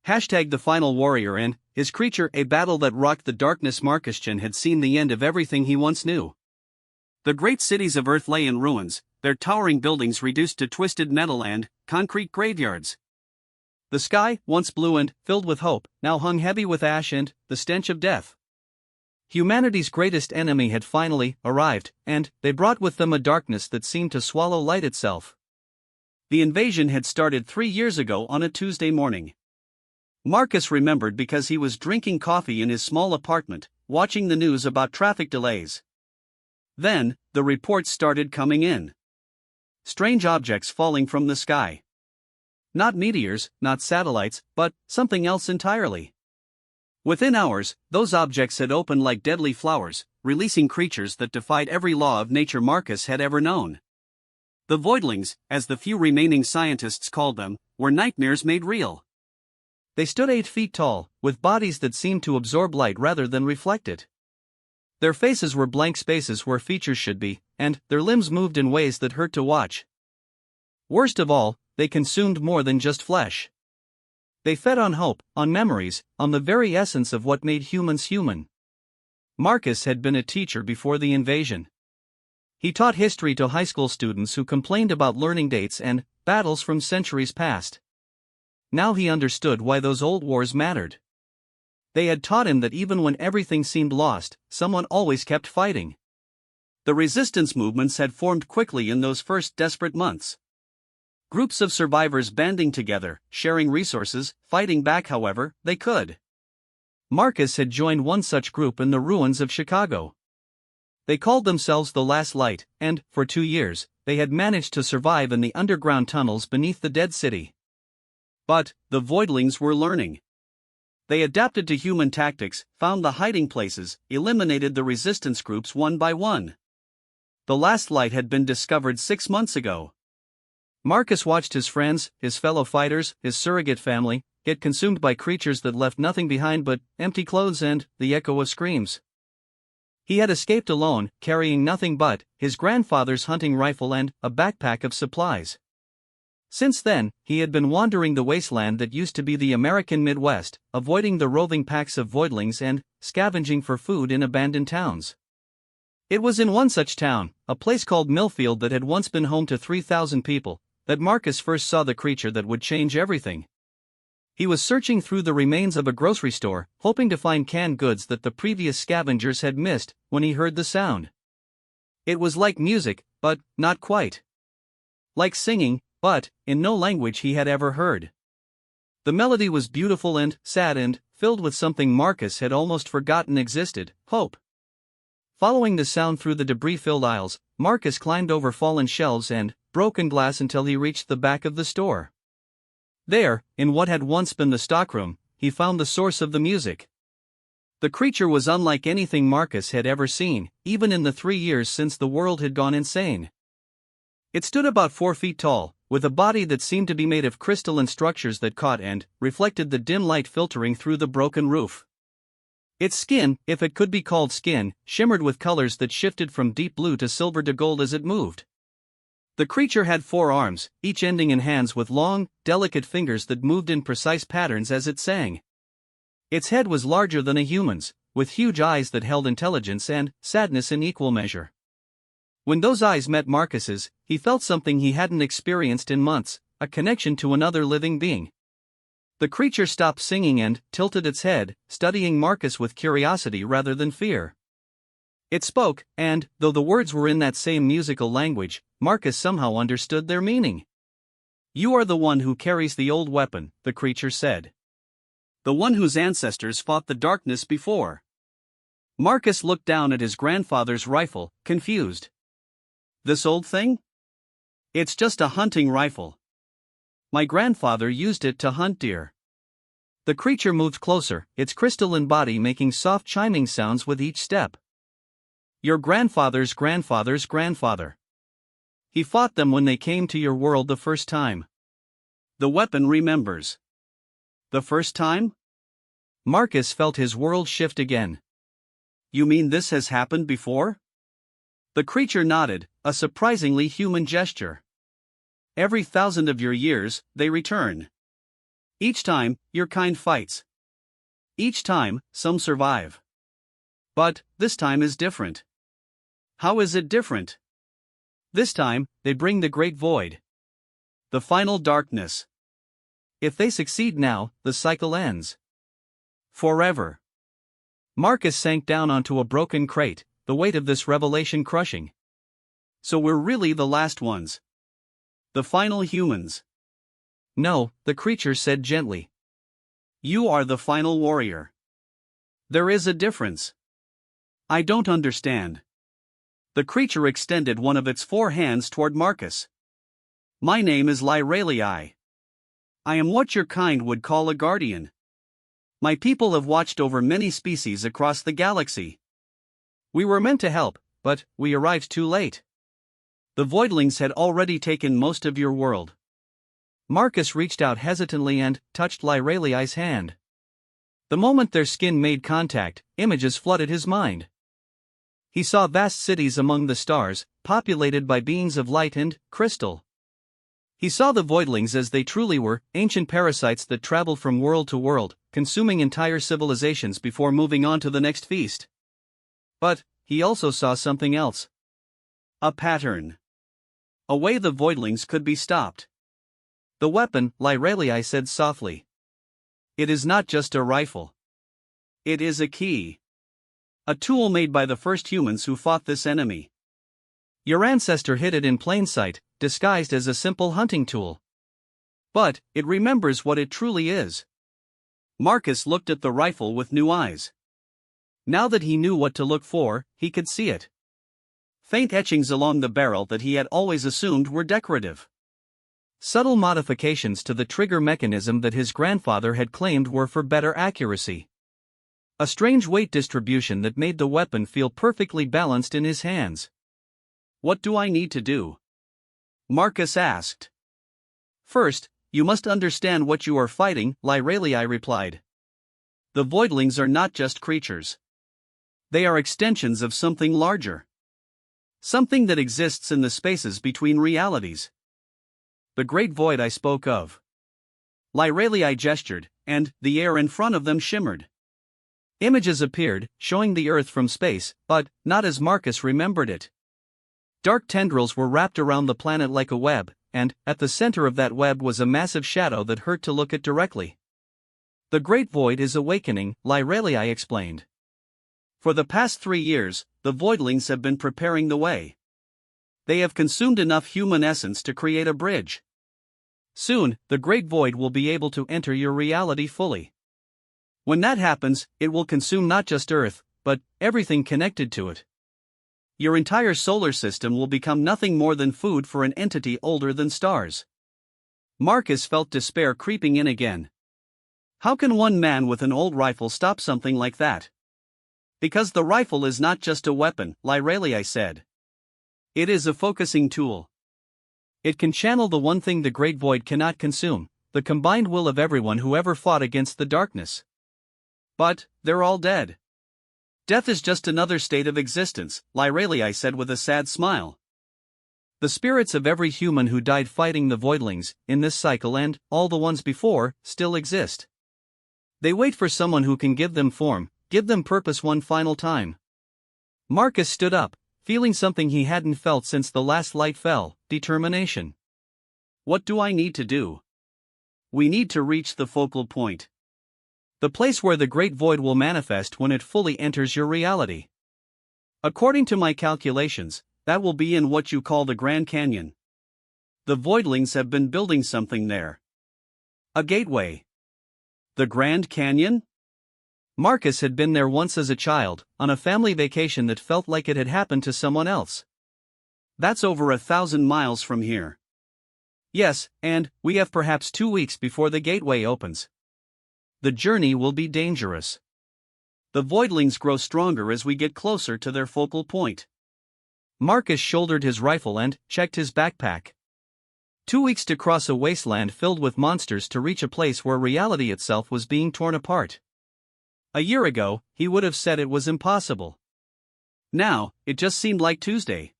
Hashtag the final warrior and his creature, a battle that rocked the darkness. Marcusjan had seen the end of everything he once knew. The great cities of Earth lay in ruins, their towering buildings reduced to twisted metal and concrete graveyards. The sky, once blue and filled with hope, now hung heavy with ash and the stench of death. Humanity's greatest enemy had finally arrived, and they brought with them a darkness that seemed to swallow light itself. The invasion had started 3 years ago on a Tuesday morning. Marcus remembered because he was drinking coffee in his small apartment, watching the news about traffic delays. Then, the reports started coming in. Strange objects falling from the sky. Not meteors, not satellites, but something else entirely. Within hours, those objects had opened like deadly flowers, releasing creatures that defied every law of nature Marcus had ever known. The voidlings, as the few remaining scientists called them, were nightmares made real. They stood 8 feet tall, with bodies that seemed to absorb light rather than reflect it. Their faces were blank spaces where features should be, and their limbs moved in ways that hurt to watch. Worst of all, they consumed more than just flesh. They fed on hope, on memories, on the very essence of what made humans human. Marcus had been a teacher before the invasion. He taught history to high school students who complained about learning dates and battles from centuries past. Now he understood why those old wars mattered. They had taught him that even when everything seemed lost, someone always kept fighting. The resistance movements had formed quickly in those first desperate months. Groups of survivors banding together, sharing resources, fighting back however they could. Marcus had joined one such group in the ruins of Chicago. They called themselves the Last Light, and, for 2 years, they had managed to survive in the underground tunnels beneath the dead city. But, the voidlings were learning. They adapted to human tactics, found the hiding places, eliminated the resistance groups one by one. The Last Light had been discovered 6 months ago. Marcus watched his friends, his fellow fighters, his surrogate family, get consumed by creatures that left nothing behind but empty clothes and the echo of screams. He had escaped alone, carrying nothing but his grandfather's hunting rifle and a backpack of supplies. Since then, he had been wandering the wasteland that used to be the American Midwest, avoiding the roving packs of voidlings and scavenging for food in abandoned towns. It was in one such town, a place called Millfield that had once been home to 3,000 people, that Marcus first saw the creature that would change everything. He was searching through the remains of a grocery store, hoping to find canned goods that the previous scavengers had missed, when he heard the sound. It was like music, but not quite. Like singing, but in no language he had ever heard. The melody was beautiful and sad and filled with something Marcus had almost forgotten existed: hope. Following the sound through the debris-filled aisles, Marcus climbed over fallen shelves and broken glass until he reached the back of the store. There, in what had once been the stockroom, he found the source of the music. The creature was unlike anything Marcus had ever seen, even in the 3 years since the world had gone insane. It stood about 4 feet tall, with a body that seemed to be made of crystalline structures that caught and reflected the dim light filtering through the broken roof. Its skin, if it could be called skin, shimmered with colors that shifted from deep blue to silver to gold as it moved. The creature had 4 arms, each ending in hands with long, delicate fingers that moved in precise patterns as it sang. Its head was larger than a human's, with huge eyes that held intelligence and sadness in equal measure. When those eyes met Marcus's, he felt something he hadn't experienced in months, a connection to another living being. The creature stopped singing and tilted its head, studying Marcus with curiosity rather than fear. It spoke, and, though the words were in that same musical language, Marcus somehow understood their meaning. "You are the one who carries the old weapon," the creature said. "The one whose ancestors fought the darkness before." Marcus looked down at his grandfather's rifle, confused. "This old thing? It's just a hunting rifle. My grandfather used it to hunt deer." The creature moved closer, its crystalline body making soft chiming sounds with each step. "Your grandfather's grandfather's grandfather. He fought them when they came to your world the first time. The weapon remembers." "The first time?" Marcus felt his world shift again. "You mean this has happened before?" The creature nodded, a surprisingly human gesture. "Every 1,000 of your years, they return. Each time, your kind fights. Each time, some survive. But, this time is different. How is it different? This time, they bring the great void. The final darkness. If they succeed now, the cycle ends. Forever. Marcus sank down onto a broken crate, the weight of this revelation crushing. So we're really the last ones. The final humans. No, the creature said gently. You are the final warrior. There is a difference. I don't understand. The creature extended one of its 4 hands toward Marcus. My name is Lyralii. I am what your kind would call a guardian. My people have watched over many species across the galaxy. We were meant to help, but we arrived too late. The voidlings had already taken most of your world. Marcus reached out hesitantly and touched Lyralii's hand. The moment their skin made contact, images flooded his mind. He saw vast cities among the stars, populated by beings of light and crystal. He saw the voidlings as they truly were, ancient parasites that traveled from world to world, consuming entire civilizations before moving on to the next feast. But he also saw something else. A pattern. A way the voidlings could be stopped. The weapon, Lyralii said softly. It is not just a rifle. It is a key. A tool made by the first humans who fought this enemy. Your ancestor hid it in plain sight, disguised as a simple hunting tool. But it remembers what it truly is. Marcus looked at the rifle with new eyes. Now that he knew what to look for, he could see it. Faint etchings along the barrel that he had always assumed were decorative. Subtle modifications to the trigger mechanism that his grandfather had claimed were for better accuracy. A strange weight distribution that made the weapon feel perfectly balanced in his hands. What do I need to do? Marcus asked. First, you must understand what you are fighting, Lyralii replied. The voidlings are not just creatures. They are extensions of something larger. Something that exists in the spaces between realities. The great void I spoke of. Lyralii gestured, and the air in front of them shimmered. Images appeared, showing the Earth from space, but not as Marcus remembered it. Dark tendrils were wrapped around the planet like a web, and at the center of that web was a massive shadow that hurt to look at directly. The Great Void is awakening, Lyralii explained. For the past 3 years, the voidlings have been preparing the way. They have consumed enough human essence to create a bridge. Soon, the Great Void will be able to enter your reality fully. When that happens, it will consume not just Earth, but everything connected to it. Your entire solar system will become nothing more than food for an entity older than stars. Marcus felt despair creeping in again. How can one man with an old rifle stop something like that? Because the rifle is not just a weapon, Lyralii said. It is a focusing tool. It can channel the one thing the Great Void cannot consume, the combined will of everyone who ever fought against the darkness. But they're all dead. Death is just another state of existence, Lyralii said with a sad smile. The spirits of every human who died fighting the voidlings, in this cycle and all the ones before, still exist. They wait for someone who can give them form, give them purpose one final time. Marcus stood up, feeling something he hadn't felt since the last light fell, determination. What do I need to do? We need to reach the focal point. The place where the Great Void will manifest when it fully enters your reality. According to my calculations, that will be in what you call the Grand Canyon. The voidlings have been building something there. A gateway. The Grand Canyon? Marcus had been there once as a child, on a family vacation that felt like it had happened to someone else. That's over 1,000 miles from here. Yes, and we have perhaps 2 weeks before the gateway opens. The journey will be dangerous. The voidlings grow stronger as we get closer to their focal point. Marcus shouldered his rifle and checked his backpack. 2 weeks to cross a wasteland filled with monsters to reach a place where reality itself was being torn apart. A year ago, he would have said it was impossible. Now, it just seemed like Tuesday.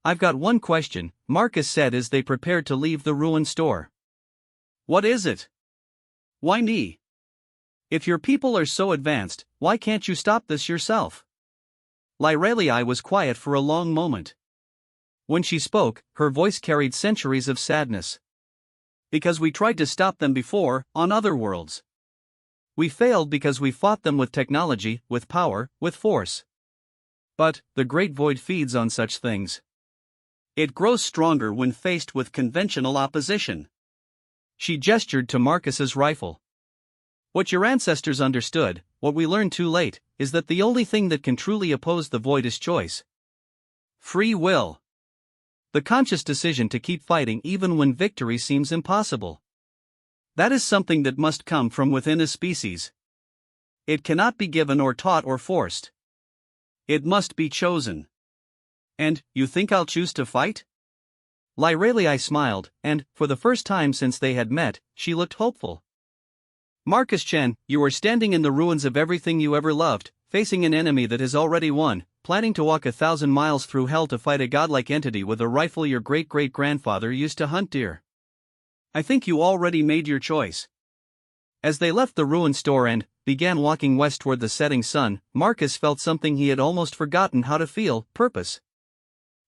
I've got one question, Marcus said as they prepared to leave the ruined store. What is it? Why me? If your people are so advanced, why can't you stop this yourself? Lyrelii was quiet for a long moment. When she spoke, her voice carried centuries of sadness. Because we tried to stop them before, on other worlds. We failed because we fought them with technology, with power, with force. But, the Great Void feeds on such things. It grows stronger when faced with conventional opposition. She gestured to Marcus's rifle. What your ancestors understood, what we learned too late, is that the only thing that can truly oppose the void is choice. Free will. The conscious decision to keep fighting even when victory seems impossible. That is something that must come from within a species. It cannot be given or taught or forced. It must be chosen. And, you think I'll choose to fight? Lyrelii smiled, and, for the first time since they had met, she looked hopeful. Marcus Chen, you are standing in the ruins of everything you ever loved, facing an enemy that has already won, planning to walk 1,000 miles through hell to fight a godlike entity with a rifle your great-great-grandfather used to hunt deer. I think you already made your choice. As they left the ruined store and began walking west toward the setting sun, Marcus felt something he had almost forgotten how to feel: purpose.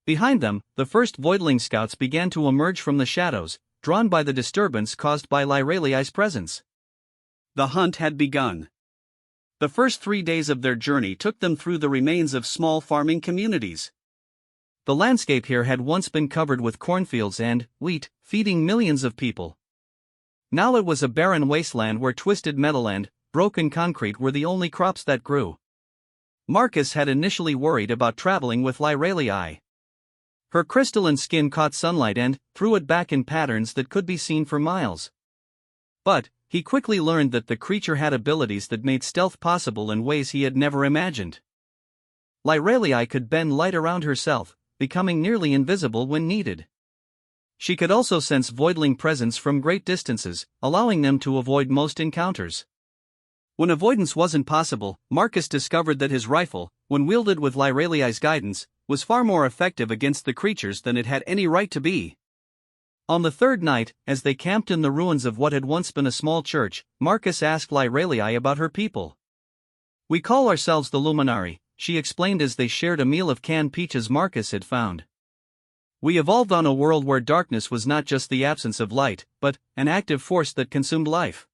Behind them, the first Voidling scouts began to emerge from the shadows, drawn by the disturbance caused by Lyrelii's presence. The hunt had begun. The first 3 days of their journey took them through the remains of small farming communities. The landscape here had once been covered with cornfields and wheat, feeding millions of people. Now it was a barren wasteland where twisted metal and broken concrete were the only crops that grew. Marcus had initially worried about traveling with Lyrelii. Her crystalline skin caught sunlight and threw it back in patterns that could be seen for miles. But he quickly learned that the creature had abilities that made stealth possible in ways he had never imagined. Lyrelii could bend light around herself, becoming nearly invisible when needed. She could also sense Voidling presence from great distances, allowing them to avoid most encounters. When avoidance wasn't possible, Marcus discovered that his rifle, when wielded with Lyrelii's guidance, was far more effective against the creatures than it had any right to be. On the third night, as they camped in the ruins of what had once been a small church, Marcus asked Lyrelii about her people. We call ourselves the Luminari, she explained as they shared a meal of canned peaches Marcus had found. We evolved on a world where darkness was not just the absence of light, but an active force that consumed life.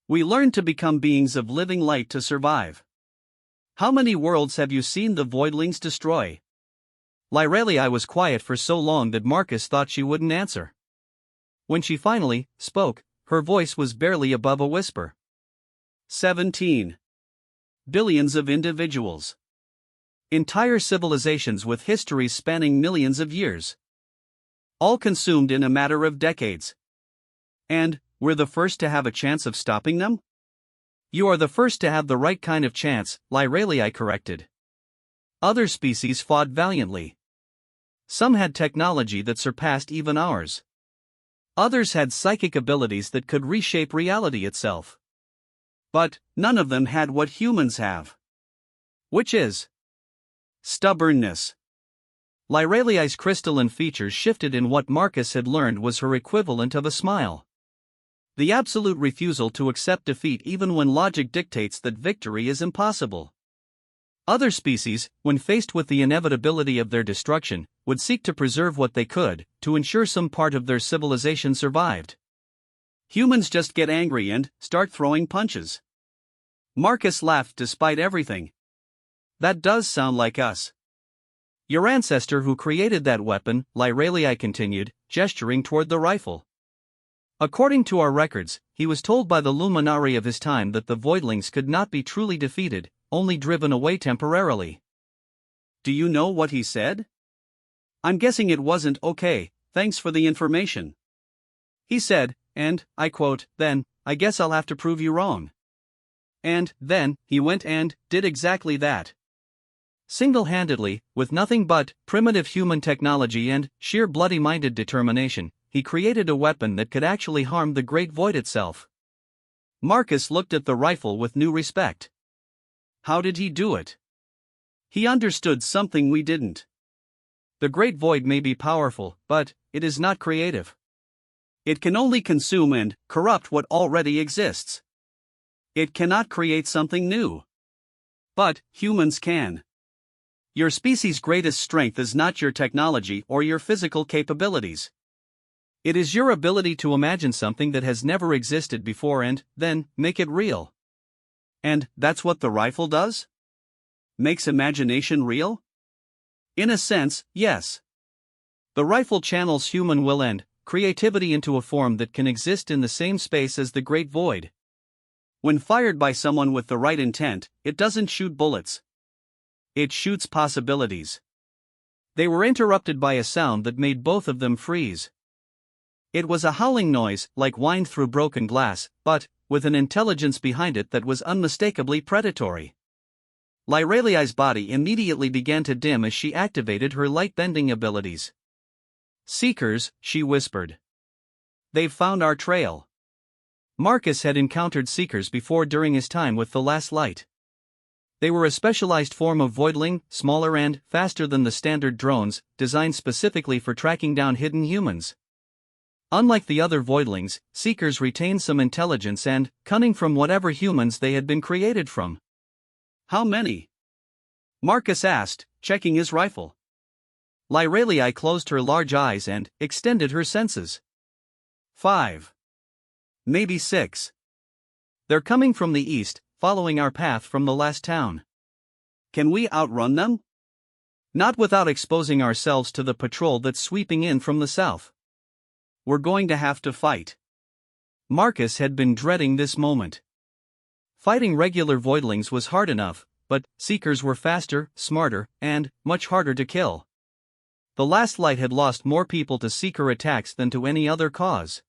We learned to become beings of living light to survive. How many worlds have you seen the Voidlings destroy? Lyrelii was quiet for so long that Marcus thought she wouldn't answer. When she finally spoke, her voice was barely above a whisper. 17 billions of individuals. Entire civilizations with histories spanning millions of years. All consumed in a matter of decades. And we're the first to have a chance of stopping them? You are the first to have the right kind of chance, Lyrelii corrected. Other species fought valiantly. Some had technology that surpassed even ours. Others had psychic abilities that could reshape reality itself. But none of them had what humans have. Which is stubbornness. Lyrelii's crystalline features shifted in what Marcus had learned was her equivalent of a smile. The absolute refusal to accept defeat even when logic dictates that victory is impossible. Other species, when faced with the inevitability of their destruction, would seek to preserve what they could, to ensure some part of their civilization survived. Humans just get angry and start throwing punches. Marcus laughed despite everything. That does sound like us. Your ancestor who created that weapon, Lyrelii continued, gesturing toward the rifle. According to our records, he was told by the Luminari of his time that the Voidlings could not be truly defeated, only driven away temporarily. Do you know what he said? I'm guessing it wasn't okay, thanks for the information. He said, and, I quote, then, I guess I'll have to prove you wrong. And, then, he went and did exactly that. Single-handedly, with nothing but primitive human technology and sheer bloody-minded determination, he created a weapon that could actually harm the Great Void itself. Marcus looked at the rifle with new respect. How did he do it? He understood something we didn't. The Great Void may be powerful, but it is not creative. It can only consume and corrupt what already exists. It cannot create something new. But humans can. Your species' greatest strength is not your technology or your physical capabilities. It is your ability to imagine something that has never existed before and, then, make it real. And that's what the rifle does? Makes imagination real? In a sense, yes. The rifle channels human will and creativity into a form that can exist in the same space as the great void. When fired by someone with the right intent, it doesn't shoot bullets. It shoots possibilities. They were interrupted by a sound that made both of them freeze. It was a howling noise, like wind through broken glass, but with an intelligence behind it that was unmistakably predatory. Lyraliai's body immediately began to dim as she activated her light-bending abilities. "Seekers," she whispered. "They've found our trail." Marcus had encountered Seekers before during his time with the Last Light. They were a specialized form of voidling, smaller and faster than the standard drones, designed specifically for tracking down hidden humans. Unlike the other voidlings, Seekers retained some intelligence and cunning from whatever humans they had been created from. "How many?" Marcus asked, checking his rifle. Lyraliai closed her large eyes and extended her senses. 5. Maybe 6. They're coming from the east, following our path from the last town. Can we outrun them? Not without exposing ourselves to the patrol that's sweeping in from the south. We're going to have to fight. Marcus had been dreading this moment. Fighting regular voidlings was hard enough, but Seekers were faster, smarter, and much harder to kill. The Last Light had lost more people to Seeker attacks than to any other cause.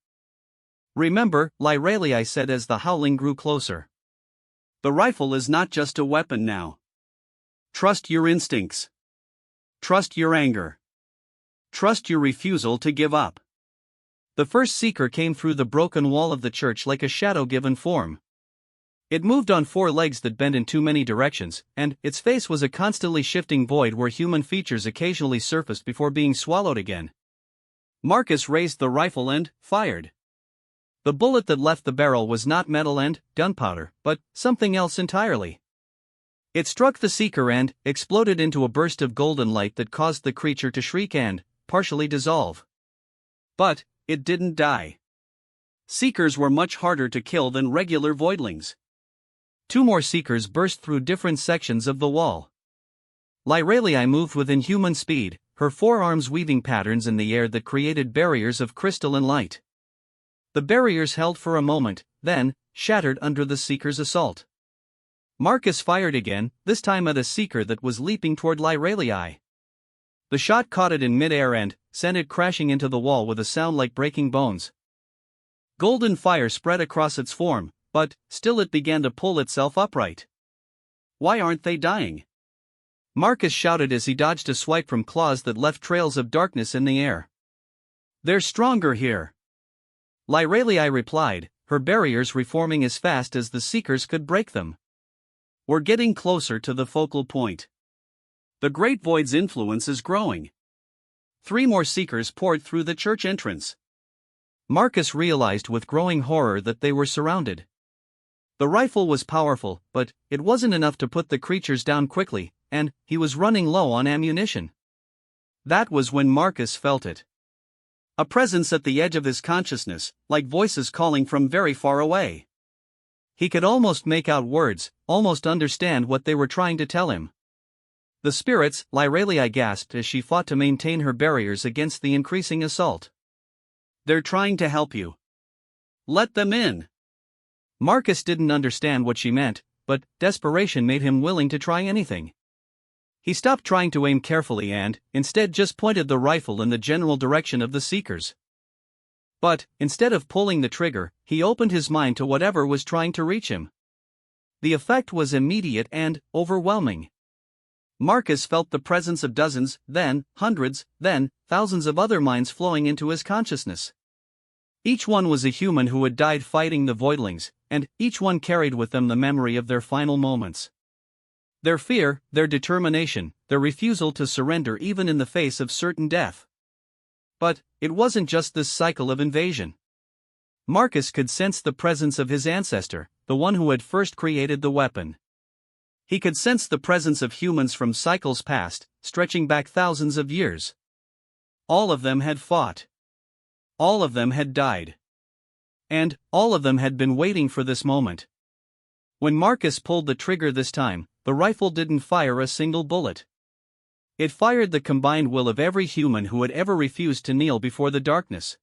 "Remember," Lyraliai said as the howling grew closer. "The rifle is not just a weapon now. Trust your instincts. Trust your anger. Trust your refusal to give up." The first Seeker came through the broken wall of the church like a shadow-given form. It moved on 4 legs that bent in too many directions, and its face was a constantly shifting void where human features occasionally surfaced before being swallowed again. Marcus raised the rifle and fired. The bullet that left the barrel was not metal and gunpowder, but something else entirely. It struck the Seeker and exploded into a burst of golden light that caused the creature to shriek and partially dissolve. But it didn't die. Seekers were much harder to kill than regular voidlings. 2 more Seekers burst through different sections of the wall. Lyraliai moved with inhuman speed, her forearms weaving patterns in the air that created barriers of crystalline light. The barriers held for a moment, then shattered under the Seeker's assault. Marcus fired again, this time at a Seeker that was leaping toward Lyraliai. The shot caught it in midair and sent it crashing into the wall with a sound like breaking bones. Golden fire spread across its form, but still it began to pull itself upright. "Why aren't they dying?" Marcus shouted as he dodged a swipe from claws that left trails of darkness in the air. "They're stronger here," Lyraliai replied, her barriers reforming as fast as the Seekers could break them. "We're getting closer to the focal point. The Great Void's influence is growing." 3 more Seekers poured through the church entrance. Marcus realized with growing horror that they were surrounded. The rifle was powerful, but it wasn't enough to put the creatures down quickly, and he was running low on ammunition. That was when Marcus felt it. A presence at the edge of his consciousness, like voices calling from very far away. He could almost make out words, almost understand what they were trying to tell him. "The spirits," Lyraliai gasped as she fought to maintain her barriers against the increasing assault. "They're trying to help you. Let them in." Marcus didn't understand what she meant, but desperation made him willing to try anything. He stopped trying to aim carefully and, instead, just pointed the rifle in the general direction of the Seekers. But, instead of pulling the trigger, he opened his mind to whatever was trying to reach him. The effect was immediate and overwhelming. Marcus felt the presence of dozens, then hundreds, then thousands of other minds flowing into his consciousness. Each one was a human who had died fighting the voidlings, and each one carried with them the memory of their final moments. Their fear, their determination, their refusal to surrender even in the face of certain death. But it wasn't just this cycle of invasion. Marcus could sense the presence of his ancestor, the one who had first created the weapon. He could sense the presence of humans from cycles past, stretching back thousands of years. All of them had fought. All of them had died. And all of them had been waiting for this moment. When Marcus pulled the trigger this time, the rifle didn't fire a single bullet. It fired the combined will of every human who had ever refused to kneel before the darkness.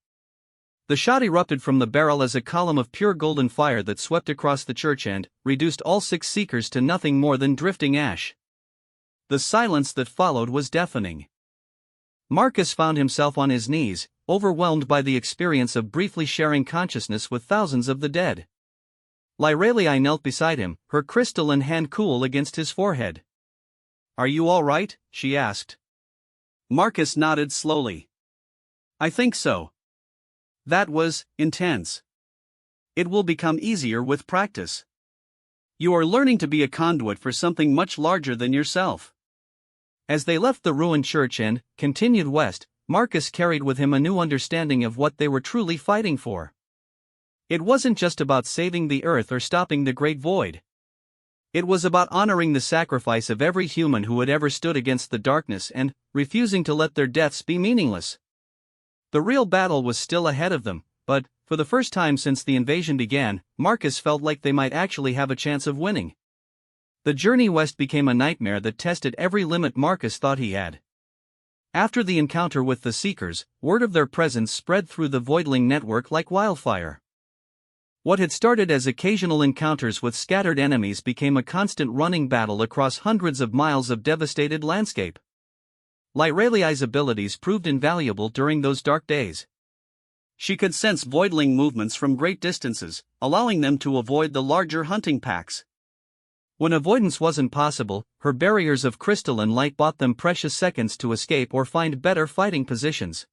The shot erupted from the barrel as a column of pure golden fire that swept across the church and reduced all 6 seekers to nothing more than drifting ash. The silence that followed was deafening. Marcus found himself on his knees, overwhelmed by the experience of briefly sharing consciousness with thousands of the dead. Lyralei knelt beside him, her crystalline hand cool against his forehead. "Are you all right?" she asked. Marcus nodded slowly. "I think so. That was intense. It will become easier with practice. You are learning to be a conduit for something much larger than yourself." As they left the ruined church and continued west, Marcus carried with him a new understanding of what they were truly fighting for. It wasn't just about saving the earth or stopping the Great Void. It was about honoring the sacrifice of every human who had ever stood against the darkness and refusing to let their deaths be meaningless. The real battle was still ahead of them, but, for the first time since the invasion began, Marcus felt like they might actually have a chance of winning. The journey west became a nightmare that tested every limit Marcus thought he had. After the encounter with the Seekers, word of their presence spread through the Voidling network like wildfire. What had started as occasional encounters with scattered enemies became a constant running battle across hundreds of miles of devastated landscape. Lyralei's abilities proved invaluable during those dark days. She could sense Voidling movements from great distances, allowing them to avoid the larger hunting packs. When avoidance wasn't possible, her barriers of crystalline light bought them precious seconds to escape or find better fighting positions.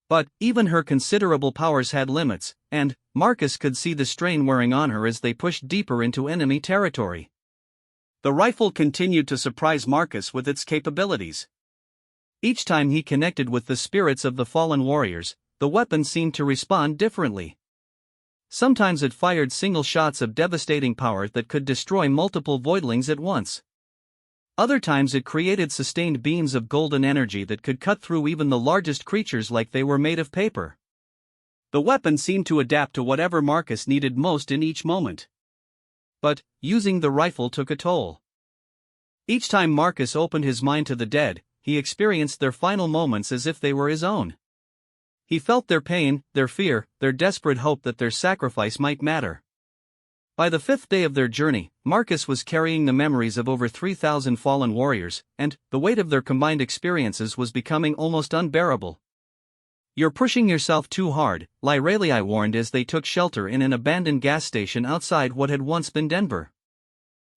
But even her considerable powers had limits, and Marcus could see the strain wearing on her as they pushed deeper into enemy territory. The rifle continued to surprise Marcus with its capabilities. Each time he connected with the spirits of the fallen warriors, the weapon seemed to respond differently. Sometimes it fired single shots of devastating power that could destroy multiple voidlings at once. Other times it created sustained beams of golden energy that could cut through even the largest creatures like they were made of paper. The weapon seemed to adapt to whatever Marcus needed most in each moment. But using the rifle took a toll. Each time Marcus opened his mind to the dead, he experienced their final moments as if they were his own. He felt their pain, their fear, their desperate hope that their sacrifice might matter. By the 5th day of their journey, Marcus was carrying the memories of over 3,000 fallen warriors, and the weight of their combined experiences was becoming almost unbearable. "You're pushing yourself too hard," Lyralei warned as they took shelter in an abandoned gas station outside what had once been Denver.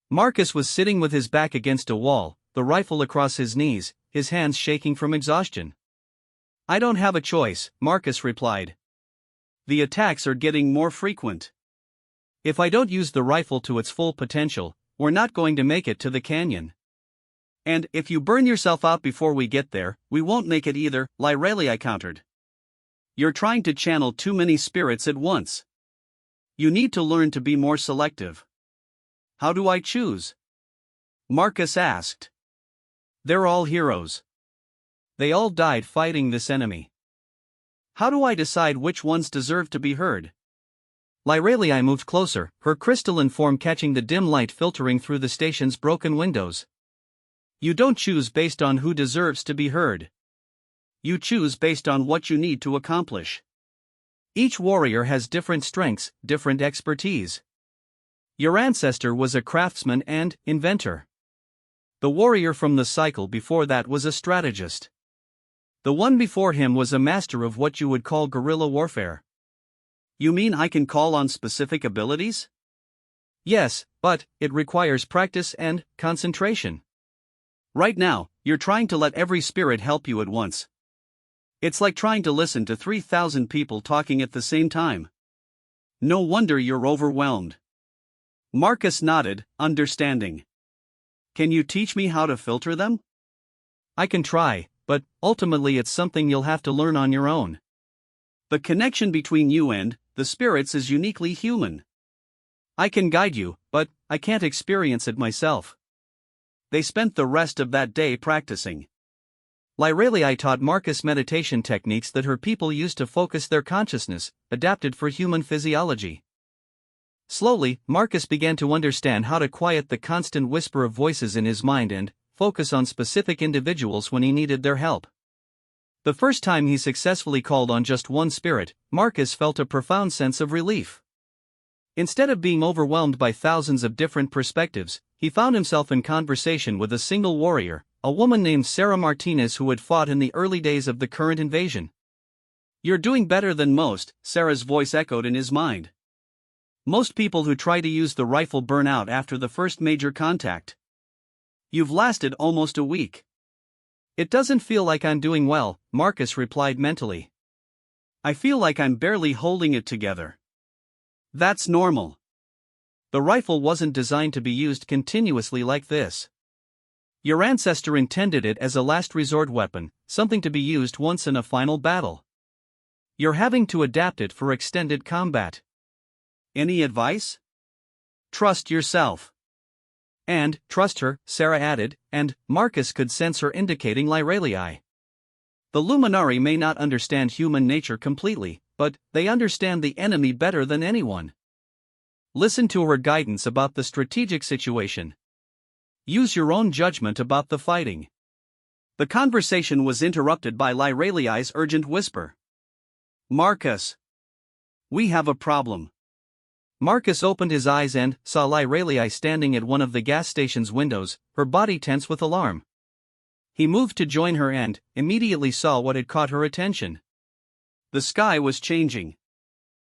Marcus was sitting with his back against a wall, the rifle across his knees, his hands shaking from exhaustion. "I don't have a choice," Marcus replied. "The attacks are getting more frequent. If I don't use the rifle to its full potential, we're not going to make it to the canyon. And if you burn yourself out before we get there, we won't make it either," Lyralei countered. "You're trying to channel too many spirits at once. You need to learn to be more selective." "How do I choose?" Marcus asked. "They're all heroes. They all died fighting this enemy. How do I decide which ones deserve to be heard?" Lyralei moved closer, her crystalline form catching the dim light filtering through the station's broken windows. "You don't choose based on who deserves to be heard. You choose based on what you need to accomplish. Each warrior has different strengths, different expertise. Your ancestor was a craftsman and inventor. The warrior from the cycle before that was a strategist. The one before him was a master of what you would call guerrilla warfare." "You mean I can call on specific abilities?" "Yes, but it requires practice and concentration. Right now, you're trying to let every spirit help you at once. It's like trying to listen to 3,000 people talking at the same time. No wonder you're overwhelmed." Marcus nodded, understanding. "Can you teach me how to filter them?" "I can try, but ultimately it's something you'll have to learn on your own. The connection between you and the spirits is uniquely human. I can guide you, but I can't experience it myself. They spent the rest of that day practicing. Lyralii taught Marcus meditation techniques that her people used to focus their consciousness, adapted for human physiology. Slowly, Marcus began to understand how to quiet the constant whisper of voices in his mind and focus on specific individuals when he needed their help. The first time he successfully called on just one spirit, Marcus felt a profound sense of relief. Instead of being overwhelmed by thousands of different perspectives, he found himself in conversation with a single warrior, a woman named Sarah Martinez who had fought in the early days of the current invasion. "You're doing better than most," Sarah's voice echoed in his mind. "Most people who try to use the rifle burn out after the first major contact. You've lasted almost a week." "It doesn't feel like I'm doing well," Marcus replied mentally. "I feel like I'm barely holding it together." "That's normal. The rifle wasn't designed to be used continuously like this. Your ancestor intended it as a last resort weapon, something to be used once in a final battle. You're having to adapt it for extended combat." "Any advice?" "Trust yourself." "And trust her," Sarah added, and Marcus could sense her indicating Lyralii. The Luminari may not understand human nature completely, but they understand the enemy better than anyone. Listen to her guidance about the strategic situation. Use your own judgment about the fighting. The conversation was interrupted by Lyralii's urgent whisper. "Marcus, we have a problem." Marcus opened his eyes and saw Lyralii standing at one of the gas station's windows, her body tense with alarm. He moved to join her and immediately saw what had caught her attention. The sky was changing.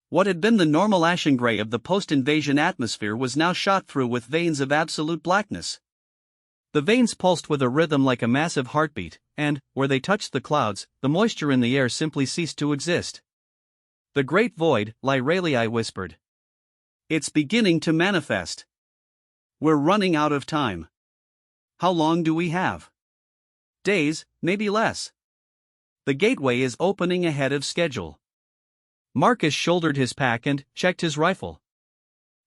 What had been the normal ashen gray of the post-invasion atmosphere was now shot through with veins of absolute blackness. The veins pulsed with a rhythm like a massive heartbeat, and, where they touched the clouds, the moisture in the air simply ceased to exist. "The great void," Lyralii whispered. "It's beginning to manifest. We're running out of time. How long do we have?" "Days, maybe less. The gateway is opening ahead of schedule." Marcus shouldered his pack and checked his rifle.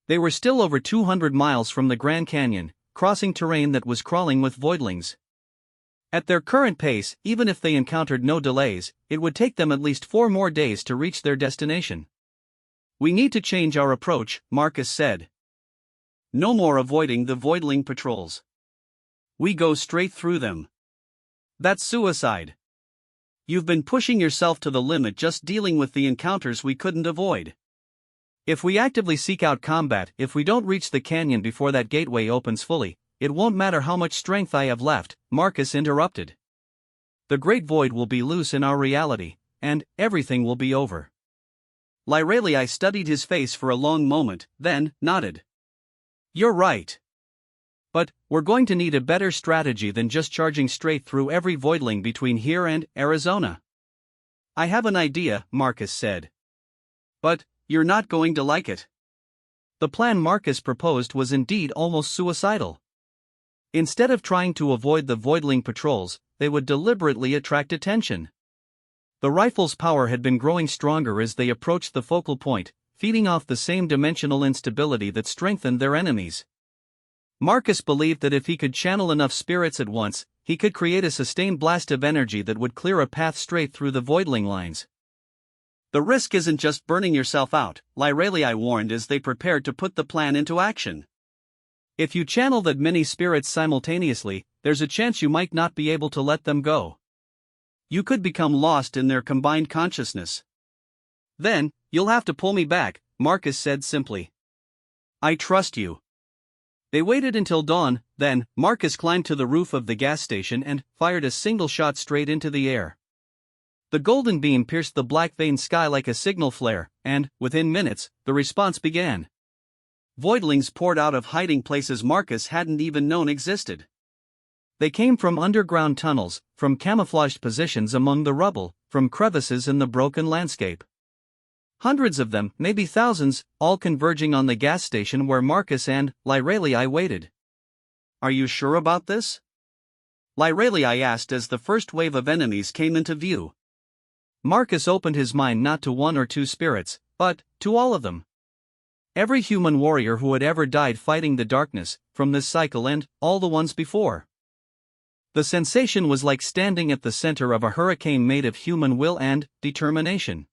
They were still over 200 miles from the Grand Canyon, crossing terrain that was crawling with voidlings. At their current pace, even if they encountered no delays, it would take them at least 4 more days to reach their destination. "We need to change our approach," Marcus said. "No more avoiding the voidling patrols. We go straight through them. That's suicide. You've been pushing yourself to the limit just dealing with the encounters we couldn't avoid. If we actively seek out combat, if we don't reach the canyon before that gateway opens fully, it won't matter how much strength I have left," Marcus interrupted. "The great void will be loose in our reality, and everything will be over." Lyralii studied his face for a long moment, then nodded. "You're right. But we're going to need a better strategy than just charging straight through every voidling between here and Arizona." "I have an idea," Marcus said. "But you're not going to like it." The plan Marcus proposed was indeed almost suicidal. Instead of trying to avoid the voidling patrols, they would deliberately attract attention. The rifle's power had been growing stronger as they approached the focal point, feeding off the same dimensional instability that strengthened their enemies. Marcus believed that if he could channel enough spirits at once, he could create a sustained blast of energy that would clear a path straight through the voidling lines. "The risk isn't just burning yourself out," Lyralii warned as they prepared to put the plan into action. "If you channel that many spirits simultaneously, there's a chance you might not be able to let them go. You could become lost in their combined consciousness. Then, you'll have to pull me back," Marcus said simply. "I trust you." They waited until dawn, then Marcus climbed to the roof of the gas station and fired a single shot straight into the air. The golden beam pierced the black-veined sky like a signal flare, and, within minutes, the response began. Voidlings poured out of hiding places Marcus hadn't even known existed. They came from underground tunnels, from camouflaged positions among the rubble, from crevices in the broken landscape. Hundreds of them, maybe thousands, all converging on the gas station where Marcus and Lyralii waited. "Are you sure about this?" Lyralii asked as the first wave of enemies came into view. Marcus opened his mind not to 1 or 2 spirits, but to all of them. Every human warrior who had ever died fighting the darkness, from this cycle and all the ones before. The sensation was like standing at the center of a hurricane made of human will and determination.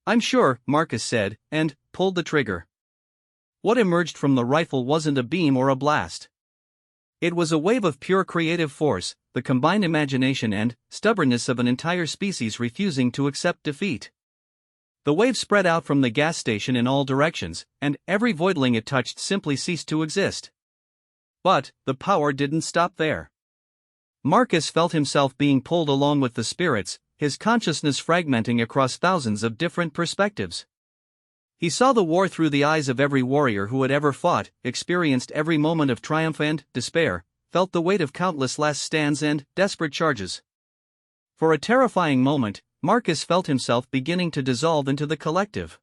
"I'm sure," Marcus said, and pulled the trigger. What emerged from the rifle wasn't a beam or a blast. It was a wave of pure creative force, the combined imagination and stubbornness of an entire species refusing to accept defeat. The wave spread out from the gas station in all directions, and every voidling it touched simply ceased to exist. But the power didn't stop there. Marcus felt himself being pulled along with the spirits, his consciousness fragmenting across thousands of different perspectives. He saw the war through the eyes of every warrior who had ever fought, experienced every moment of triumph and despair, felt the weight of countless last stands and desperate charges. For a terrifying moment, Marcus felt himself beginning to dissolve into the collective.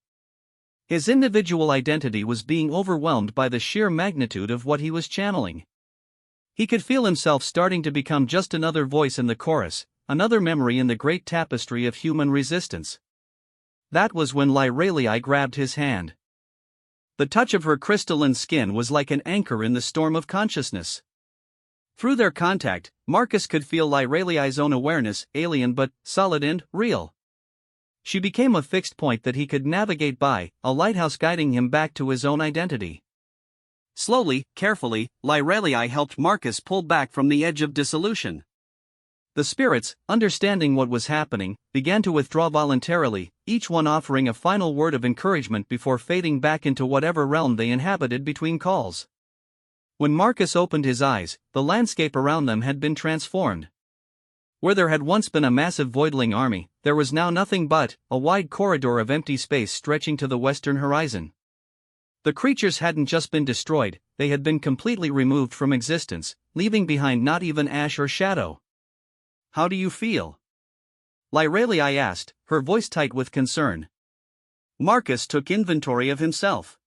His individual identity was being overwhelmed by the sheer magnitude of what he was channeling. He could feel himself starting to become just another voice in the chorus, another memory in the great tapestry of human resistance. That was when Lyralii grabbed his hand. The touch of her crystalline skin was like an anchor in the storm of consciousness. Through their contact, Marcus could feel Lyralii's own awareness, alien but solid and real. She became a fixed point that he could navigate by, a lighthouse guiding him back to his own identity. Slowly, carefully, Lyralii helped Marcus pull back from the edge of dissolution. The spirits, understanding what was happening, began to withdraw voluntarily, each one offering a final word of encouragement before fading back into whatever realm they inhabited between calls. When Marcus opened his eyes, the landscape around them had been transformed. Where there had once been a massive voidling army, there was now nothing but a wide corridor of empty space stretching to the western horizon. The creatures hadn't just been destroyed, they had been completely removed from existence, leaving behind not even ash or shadow. "How do you feel?" Lyralii asked, her voice tight with concern. Marcus took inventory of himself.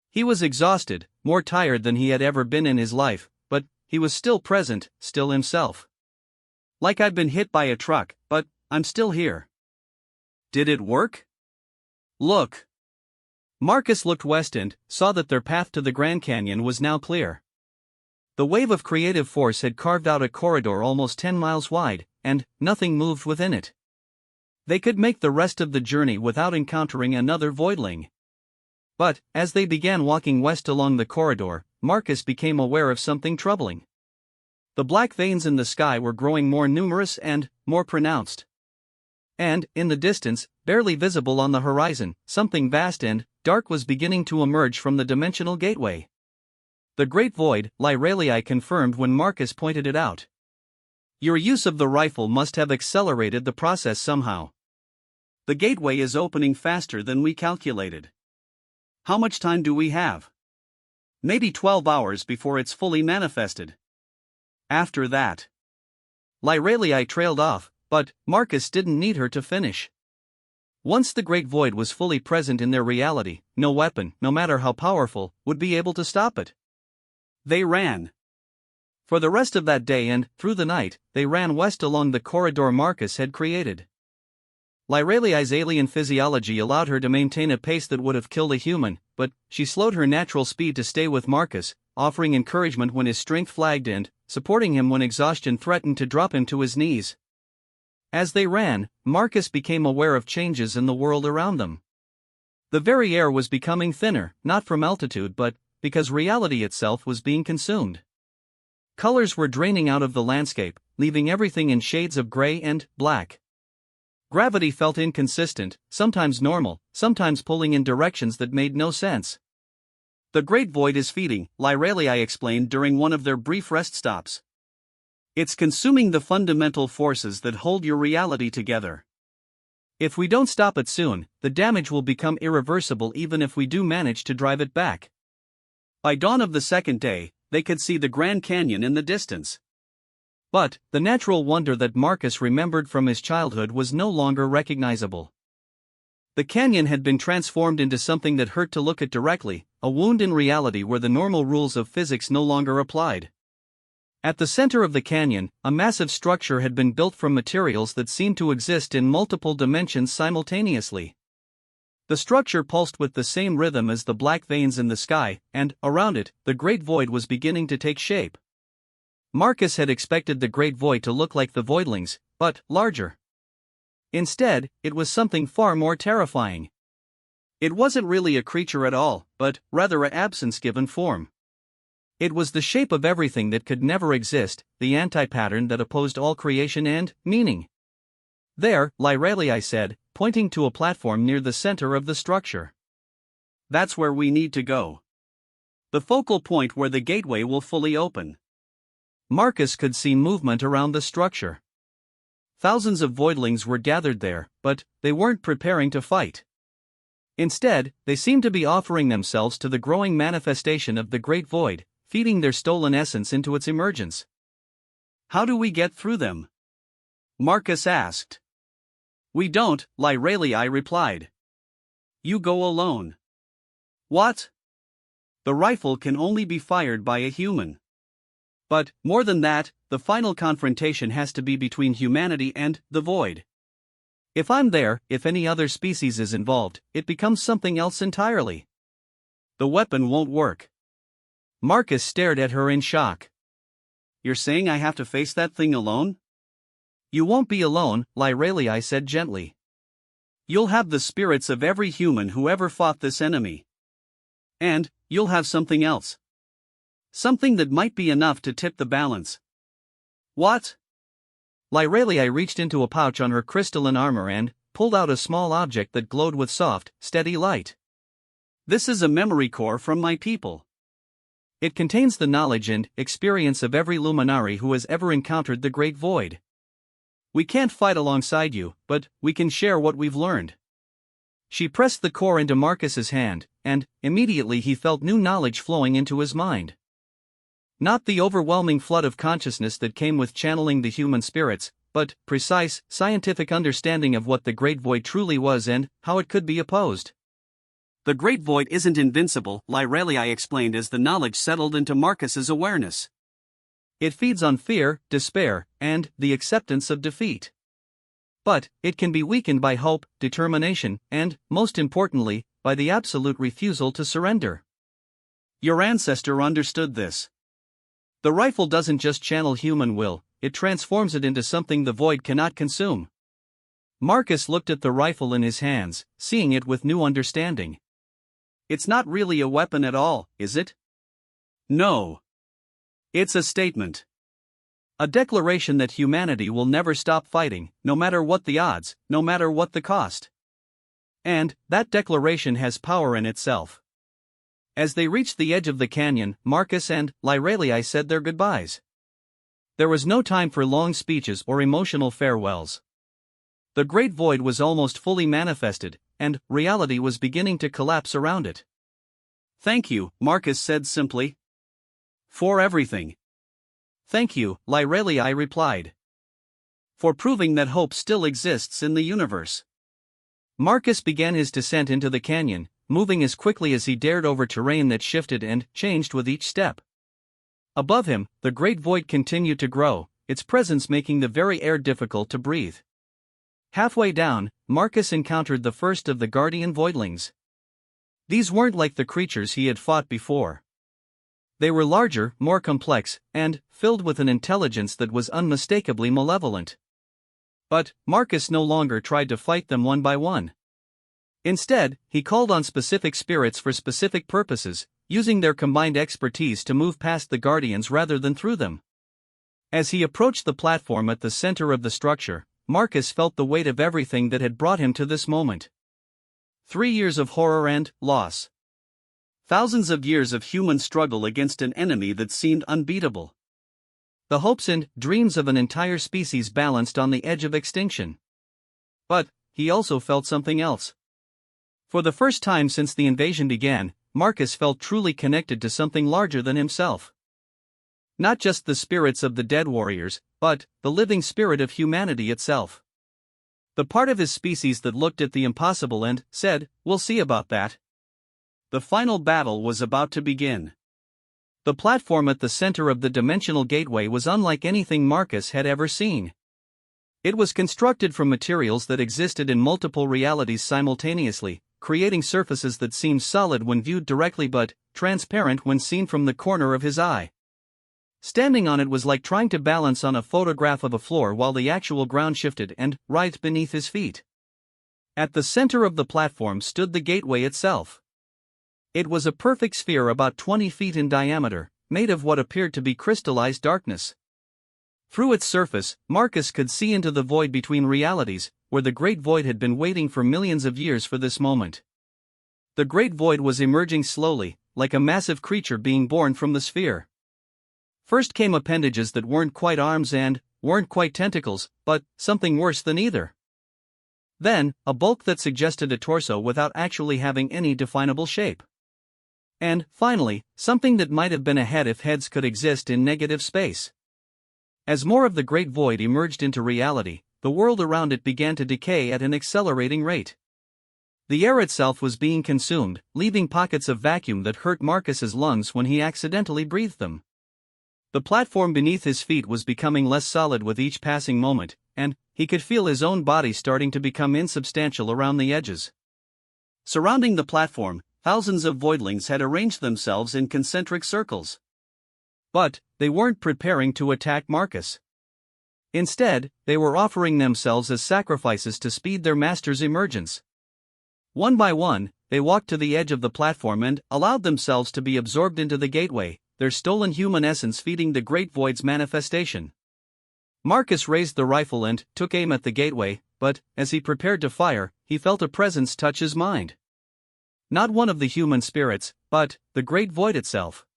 He was exhausted, more tired than he had ever been in his life, but he was still present, still himself. "Like I've been hit by a truck, but I'm still here." "Did it work?" "Look." Marcus looked west and saw that their path to the Grand Canyon was now clear. The wave of creative force had carved out a corridor almost 10 miles wide, and nothing moved within it. They could make the rest of the journey without encountering another voidling. But, as they began walking west along the corridor, Marcus became aware of something troubling. The black veins in the sky were growing more numerous and more pronounced. And, in the distance, barely visible on the horizon, something vast and dark was beginning to emerge from the dimensional gateway. The Great Void, Lyralii confirmed when Marcus pointed it out. "Your use of the rifle must have accelerated the process somehow. The gateway is opening faster than we calculated. How much time do we have?" "Maybe 12 hours before it's fully manifested. After that." Lyralii trailed off, but Marcus didn't need her to finish. Once the Great Void was fully present in their reality, no weapon, no matter how powerful, would be able to stop it. They ran. For the rest of that day and through the night, they ran west along the corridor Marcus had created. Lyralii's alien physiology allowed her to maintain a pace that would have killed a human, but she slowed her natural speed to stay with Marcus, offering encouragement when his strength flagged and supporting him when exhaustion threatened to drop him to his knees. As they ran, Marcus became aware of changes in the world around them. The very air was becoming thinner, not from altitude but because reality itself was being consumed. Colors were draining out of the landscape, leaving everything in shades of gray and black. Gravity felt inconsistent, sometimes normal, sometimes pulling in directions that made no sense. "The Great Void is feeding," Lyralii explained during one of their brief rest stops. "It's consuming the fundamental forces that hold your reality together. If we don't stop it soon, the damage will become irreversible even if we do manage to drive it back." By dawn of the second day, they could see the Grand Canyon in the distance. But the natural wonder that Marcus remembered from his childhood was no longer recognizable. The canyon had been transformed into something that hurt to look at directly, a wound in reality where the normal rules of physics no longer applied. At the center of the canyon, a massive structure had been built from materials that seemed to exist in multiple dimensions simultaneously. The structure pulsed with the same rhythm as the black veins in the sky, and, around it, the Great Void was beginning to take shape. Marcus had expected the Great Void to look like the Voidlings, but larger. Instead, it was something far more terrifying. It wasn't really a creature at all, but rather an absence-given form. It was the shape of everything that could never exist, the anti-pattern that opposed all creation and meaning. There, Lyrelii said, pointing to a platform near the center of the structure. That's where we need to go. The focal point where the gateway will fully open. Marcus could see movement around the structure. Thousands of voidlings were gathered there, but they weren't preparing to fight. Instead, they seemed to be offering themselves to the growing manifestation of the Great Void, feeding their stolen essence into its emergence. How do we get through them? Marcus asked. We don't, Lyrelii replied. You go alone. What? The rifle can only be fired by a human. But, more than that, the final confrontation has to be between humanity and the Void. If I'm there, if any other species is involved, it becomes something else entirely. The weapon won't work. Marcus stared at her in shock. You're saying I have to face that thing alone? You won't be alone, Lyrelii said gently. You'll have the spirits of every human who ever fought this enemy. And, you'll have something else. Something that might be enough to tip the balance. What? Lyrelii reached into a pouch on her crystalline armor and pulled out a small object that glowed with soft, steady light. This is a memory core from my people. It contains the knowledge and experience of every luminary who has ever encountered the Great Void. We can't fight alongside you, but we can share what we've learned. She pressed the core into Marcus's hand, and immediately he felt new knowledge flowing into his mind. Not the overwhelming flood of consciousness that came with channeling the human spirits, but precise, scientific understanding of what the Great Void truly was and how it could be opposed. The Great Void isn't invincible, Lyrelii explained as the knowledge settled into Marcus's awareness. It feeds on fear, despair, and the acceptance of defeat. But it can be weakened by hope, determination, and, most importantly, by the absolute refusal to surrender. Your ancestor understood this. The rifle doesn't just channel human will, it transforms it into something the Void cannot consume. Marcus looked at the rifle in his hands, seeing it with new understanding. It's not really a weapon at all, is it? No. It's a statement. A declaration that humanity will never stop fighting, no matter what the odds, no matter what the cost. And that declaration has power in itself. As they reached the edge of the canyon, Marcus and Lyrelii said their goodbyes. There was no time for long speeches or emotional farewells. The Great Void was almost fully manifested, and reality was beginning to collapse around it. Thank you, Marcus said simply. For everything. Thank you, Lyrelii replied. For proving that hope still exists in the universe. Marcus began his descent into the canyon, moving as quickly as he dared over terrain that shifted and changed with each step. Above him, the Great Void continued to grow, its presence making the very air difficult to breathe. Halfway down, Marcus encountered the first of the guardian voidlings. These weren't like the creatures he had fought before. They were larger, more complex, and filled with an intelligence that was unmistakably malevolent. But Marcus no longer tried to fight them one by one. Instead, he called on specific spirits for specific purposes, using their combined expertise to move past the guardians rather than through them. As he approached the platform at the center of the structure, Marcus felt the weight of everything that had brought him to this moment. 3 years of horror and loss. Thousands of years of human struggle against an enemy that seemed unbeatable. The hopes and dreams of an entire species balanced on the edge of extinction. But he also felt something else. For the first time since the invasion began, Marcus felt truly connected to something larger than himself. Not just the spirits of the dead warriors, but the living spirit of humanity itself. The part of his species that looked at the impossible and said, "We'll see about that." The final battle was about to begin. The platform at the center of the dimensional gateway was unlike anything Marcus had ever seen. It was constructed from materials that existed in multiple realities simultaneously, creating surfaces that seemed solid when viewed directly but transparent when seen from the corner of his eye. Standing on it was like trying to balance on a photograph of a floor while the actual ground shifted and writhed beneath his feet. At the center of the platform stood the gateway itself. It was a perfect sphere about 20 feet in diameter, made of what appeared to be crystallized darkness. Through its surface, Marcus could see into the void between realities, where the Great Void had been waiting for millions of years for this moment. The Great Void was emerging slowly, like a massive creature being born from the sphere. First came appendages that weren't quite arms and weren't quite tentacles, but something worse than either. Then, a bulk that suggested a torso without actually having any definable shape. And, finally, something that might have been a head if heads could exist in negative space. As more of the Great Void emerged into reality, the world around it began to decay at an accelerating rate. The air itself was being consumed, leaving pockets of vacuum that hurt Marcus's lungs when he accidentally breathed them. The platform beneath his feet was becoming less solid with each passing moment, and he could feel his own body starting to become insubstantial around the edges. Surrounding the platform, thousands of voidlings had arranged themselves in concentric circles. But they weren't preparing to attack Marcus. Instead, they were offering themselves as sacrifices to speed their master's emergence. One by one, they walked to the edge of the platform and allowed themselves to be absorbed into the gateway, their stolen human essence feeding the Great Void's manifestation. Marcus raised the rifle and took aim at the gateway, but, as he prepared to fire, he felt a presence touch his mind. Not one of the human spirits, but the Great Void itself.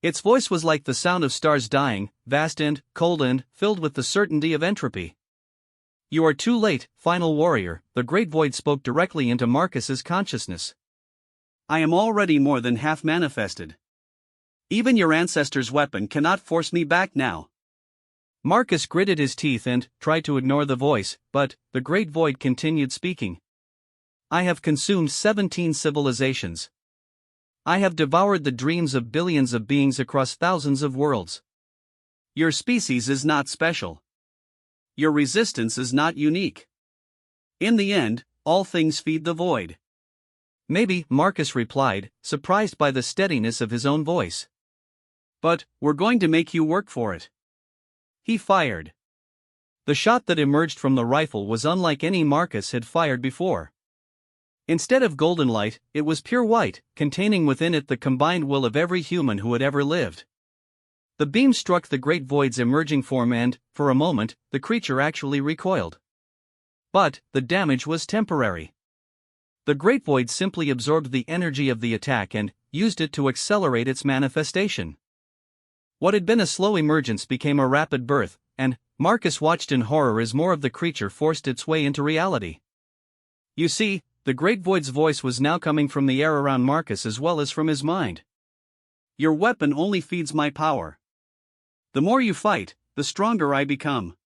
Its voice was like the sound of stars dying, vast and cold and filled with the certainty of entropy. "You are too late, final warrior," the Great Void spoke directly into Marcus's consciousness. "I am already more than half manifested. Even your ancestor's weapon cannot force me back now." Marcus gritted his teeth and tried to ignore the voice, but the Great Void continued speaking. "I have consumed 17 civilizations. I have devoured the dreams of billions of beings across thousands of worlds. Your species is not special. Your resistance is not unique. In the end, all things feed the void." "Maybe," Marcus replied, surprised by the steadiness of his own voice. "But we're going to make you work for it." He fired. The shot that emerged from the rifle was unlike any Marcus had fired before. Instead of golden light, it was pure white, containing within it the combined will of every human who had ever lived. The beam struck the Great Void's emerging form and, for a moment, the creature actually recoiled. But the damage was temporary. The Great Void simply absorbed the energy of the attack and used it to accelerate its manifestation. What had been a slow emergence became a rapid birth, and Marcus watched in horror as more of the creature forced its way into reality. You see, the Great Void's voice was now coming from the air around Marcus as well as from his mind. "Your weapon only feeds my power. The more you fight, the stronger I become."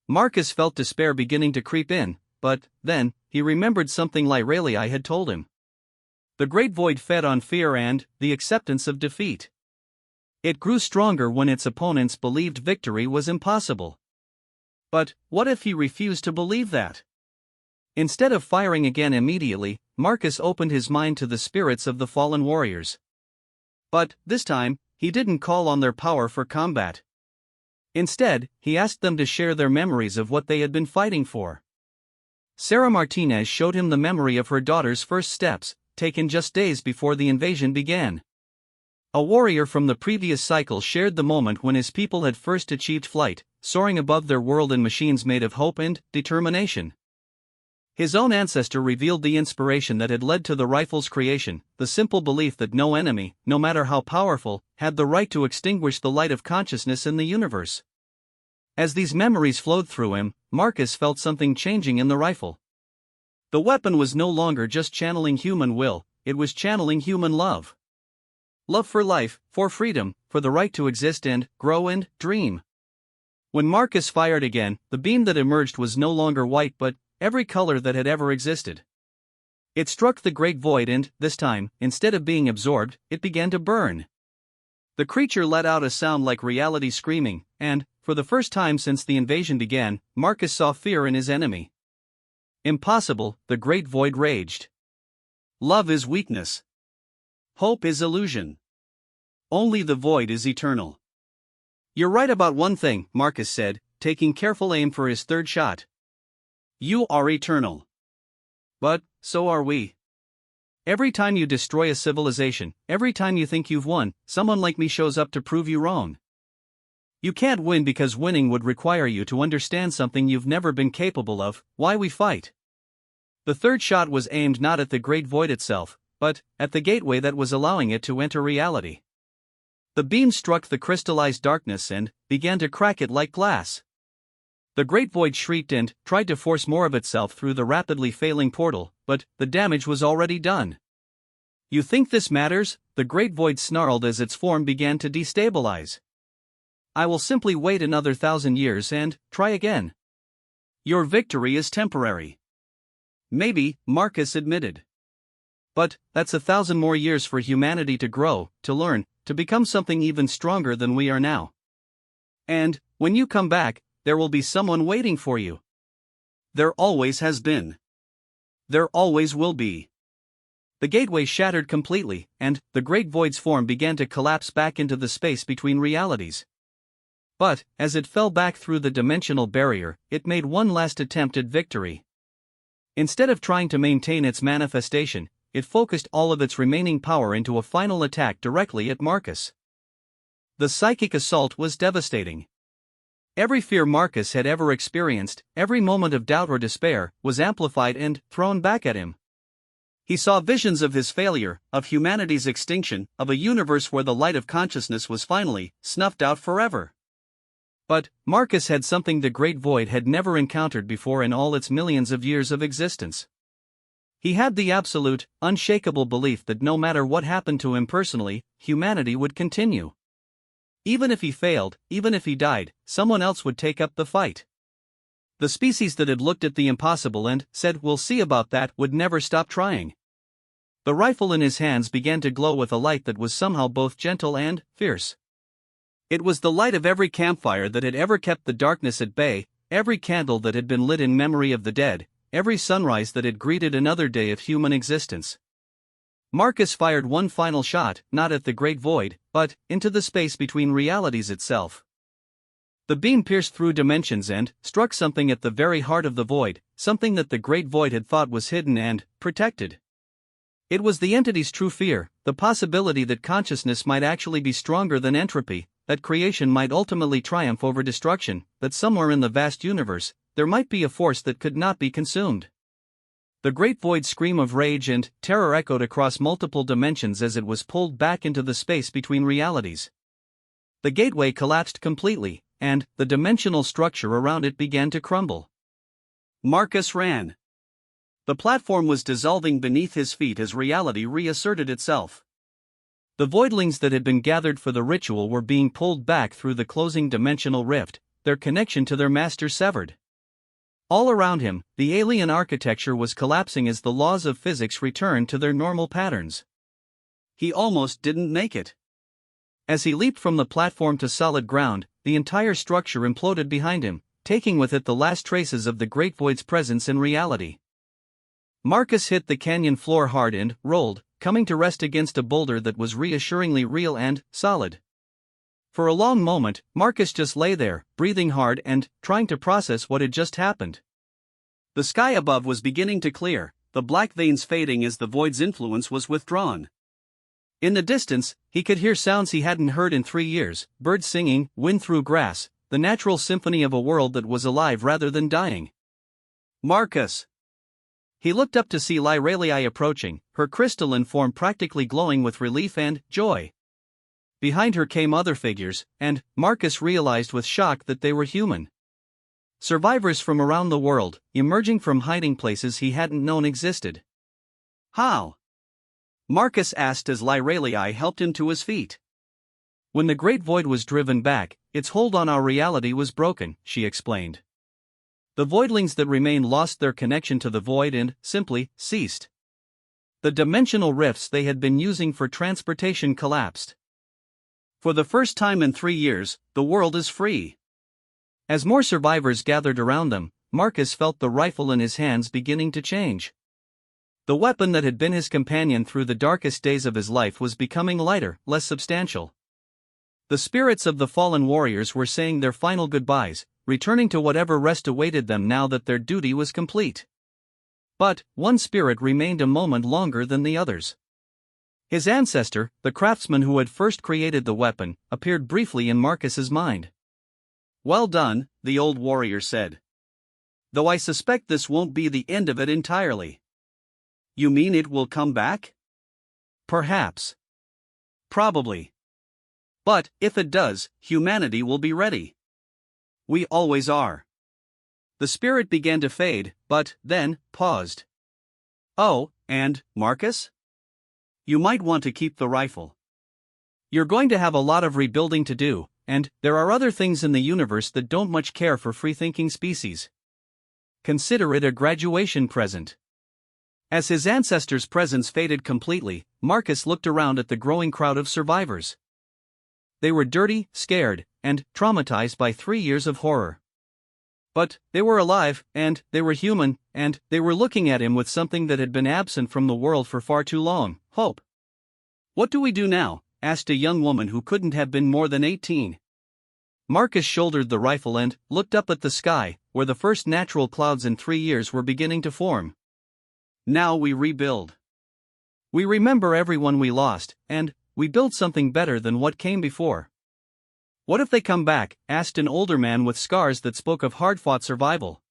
Marcus felt despair beginning to creep in, but then he remembered something Lyralii had told him. The Great Void fed on fear and the acceptance of defeat. It grew stronger when its opponents believed victory was impossible. But what if he refused to believe that? Instead of firing again immediately, Marcus opened his mind to the spirits of the fallen warriors. But, this time, he didn't call on their power for combat. Instead, he asked them to share their memories of what they had been fighting for. Sarah Martinez showed him the memory of her daughter's first steps, taken just days before the invasion began. A warrior from the previous cycle shared the moment when his people had first achieved flight, soaring above their world in machines made of hope and determination. His own ancestor revealed the inspiration that had led to the rifle's creation, the simple belief that no enemy, no matter how powerful, had the right to extinguish the light of consciousness in the universe. As these memories flowed through him, Marcus felt something changing in the rifle. The weapon was no longer just channeling human will, it was channeling human love. Love for life, for freedom, for the right to exist and grow and dream. When Marcus fired again, the beam that emerged was no longer white but every color that had ever existed. It struck the Great Void and, this time, instead of being absorbed, it began to burn. The creature let out a sound like reality screaming, and, for the first time since the invasion began, Marcus saw fear in his enemy. "Impossible," the Great Void raged. Love is weakness. Hope is illusion. Only the void is eternal. You're right about one thing, Marcus said, taking careful aim for his third shot. You are eternal. But, so are we. Every time you destroy a civilization, every time you think you've won, someone like me shows up to prove you wrong. You can't win because winning would require you to understand something you've never been capable of, why we fight. The third shot was aimed not at the great void itself, but at the gateway that was allowing it to enter reality. The beam struck the crystallized darkness and began to crack it like glass. The great void shrieked and tried to force more of itself through the rapidly failing portal, but the damage was already done. You think this matters? The great void snarled as its form began to destabilize. I will simply wait another 1,000 years and try again. Your victory is temporary. Maybe, Marcus admitted. But that's 1,000 more years for humanity to grow, to learn, to become something even stronger than we are now. And, when you come back, there will be someone waiting for you. There always has been. There always will be. The gateway shattered completely, and the great void's form began to collapse back into the space between realities. But, as it fell back through the dimensional barrier, it made one last attempt at victory. Instead of trying to maintain its manifestation, it focused all of its remaining power into a final attack directly at Marcus. The psychic assault was devastating. Every fear Marcus had ever experienced, every moment of doubt or despair, was amplified and thrown back at him. He saw visions of his failure, of humanity's extinction, of a universe where the light of consciousness was finally snuffed out forever. But Marcus had something the great void had never encountered before in all its millions of years of existence. He had the absolute, unshakable belief that no matter what happened to him personally, humanity would continue. Even if he failed, even if he died, someone else would take up the fight. The species that had looked at the impossible and said, "We'll see about that," would never stop trying. The rifle in his hands began to glow with a light that was somehow both gentle and fierce. It was the light of every campfire that had ever kept the darkness at bay, every candle that had been lit in memory of the dead, every sunrise that had greeted another day of human existence. Marcus fired one final shot, not at the great void, but into the space between realities itself. The beam pierced through dimensions and struck something at the very heart of the void, something that the great void had thought was hidden and protected. It was the entity's true fear, the possibility that consciousness might actually be stronger than entropy, that creation might ultimately triumph over destruction, that somewhere in the vast universe, there might be a force that could not be consumed. The great void's scream of rage and terror echoed across multiple dimensions as it was pulled back into the space between realities. The gateway collapsed completely, and the dimensional structure around it began to crumble. Marcus ran. The platform was dissolving beneath his feet as reality reasserted itself. The voidlings that had been gathered for the ritual were being pulled back through the closing dimensional rift, their connection to their master severed. All around him, the alien architecture was collapsing as the laws of physics returned to their normal patterns. He almost didn't make it. As he leaped from the platform to solid ground, the entire structure imploded behind him, taking with it the last traces of the great void's presence in reality. Marcus hit the canyon floor hard and rolled, coming to rest against a boulder that was reassuringly real and solid. For a long moment, Marcus just lay there, breathing hard and trying to process what had just happened. The sky above was beginning to clear, the black veins fading as the void's influence was withdrawn. In the distance, he could hear sounds he hadn't heard in 3 years, birds singing, wind through grass, the natural symphony of a world that was alive rather than dying. Marcus! He looked up to see Lyralii approaching, her crystalline form practically glowing with relief and joy. Behind her came other figures, and Marcus realized with shock that they were human. Survivors from around the world, emerging from hiding places he hadn't known existed. How? Marcus asked as Lyralii helped him to his feet. When the great void was driven back, its hold on our reality was broken, she explained. The voidlings that remained lost their connection to the void and simply ceased. The dimensional rifts they had been using for transportation collapsed. For the first time in 3 years, the world is free. As more survivors gathered around them, Marcus felt the rifle in his hands beginning to change. The weapon that had been his companion through the darkest days of his life was becoming lighter, less substantial. The spirits of the fallen warriors were saying their final goodbyes, returning to whatever rest awaited them now that their duty was complete. But one spirit remained a moment longer than the others. His ancestor, the craftsman who had first created the weapon, appeared briefly in Marcus's mind. "Well done," the old warrior said. "Though I suspect this won't be the end of it entirely." "You mean it will come back?" "Perhaps. Probably. But, if it does, humanity will be ready. We always are." The spirit began to fade, but then paused. "Oh, and, Marcus? You might want to keep the rifle. You're going to have a lot of rebuilding to do, and there are other things in the universe that don't much care for free-thinking species. Consider it a graduation present." As his ancestor's presence faded completely, Marcus looked around at the growing crowd of survivors. They were dirty, scared, and traumatized by 3 years of horror. But they were alive, and they were human, and they were looking at him with something that had been absent from the world for far too long: hope. "What do we do now?" asked a young woman who couldn't have been more than 18. Marcus shouldered the rifle and looked up at the sky, where the first natural clouds in 3 years were beginning to form. "Now we rebuild. We remember everyone we lost, and we build something better than what came before." "What if they come back?" asked an older man with scars that spoke of hard-fought survival.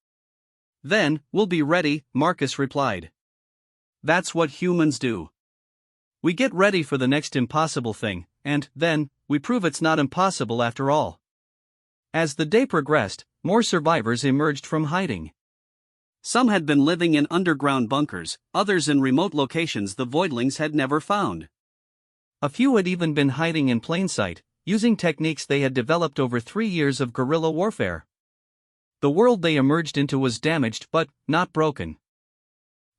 "Then, we'll be ready," Marcus replied. "That's what humans do. We get ready for the next impossible thing, and then, we prove it's not impossible after all." As the day progressed, more survivors emerged from hiding. Some had been living in underground bunkers, others in remote locations the voidlings had never found. A few had even been hiding in plain sight, using techniques they had developed over 3 years of guerrilla warfare. The world they emerged into was damaged but not broken.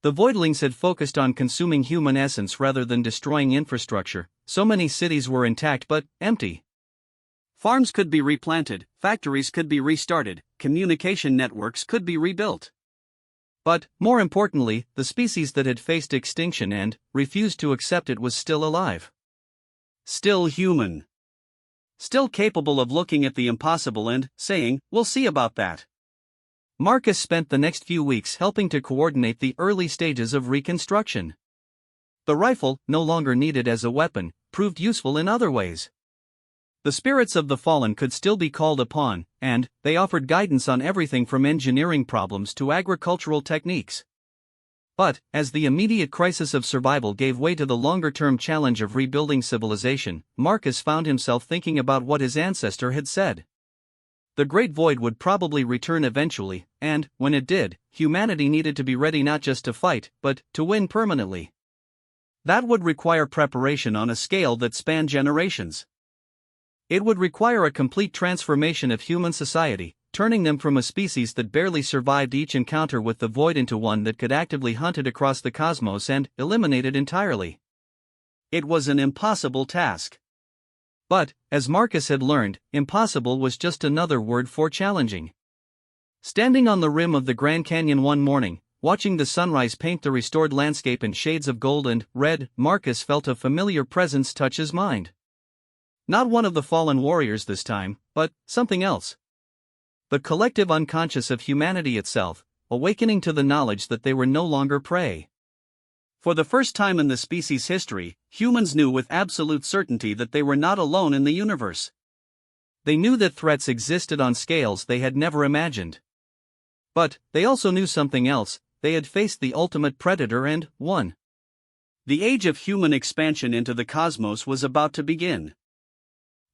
The voidlings had focused on consuming human essence rather than destroying infrastructure. So many cities were intact but empty. Farms could be replanted, factories could be restarted, communication networks could be rebuilt. But, more importantly, the species that had faced extinction and refused to accept it was still alive. Still human. Still capable of looking at the impossible and saying, "We'll see about that." Marcus spent the next few weeks helping to coordinate the early stages of reconstruction. The rifle, no longer needed as a weapon, proved useful in other ways. The spirits of the fallen could still be called upon, and they offered guidance on everything from engineering problems to agricultural techniques. But, as the immediate crisis of survival gave way to the longer-term challenge of rebuilding civilization, Marcus found himself thinking about what his ancestor had said. The Great Void would probably return eventually, and, when it did, humanity needed to be ready not just to fight, but to win permanently. That would require preparation on a scale that spanned generations. It would require a complete transformation of human society, turning them from a species that barely survived each encounter with the void into one that could actively hunt it across the cosmos and eliminate it entirely. It was an impossible task. But, as Marcus had learned, impossible was just another word for challenging. Standing on the rim of the Grand Canyon one morning, watching the sunrise paint the restored landscape in shades of gold and red, Marcus felt a familiar presence touch his mind. Not one of the fallen warriors this time, but something else. The collective unconscious of humanity itself, awakening to the knowledge that they were no longer prey. For the first time in the species' history, humans knew with absolute certainty that they were not alone in the universe. They knew that threats existed on scales they had never imagined. But they also knew something else: they had faced the ultimate predator and won. The age of human expansion into the cosmos was about to begin.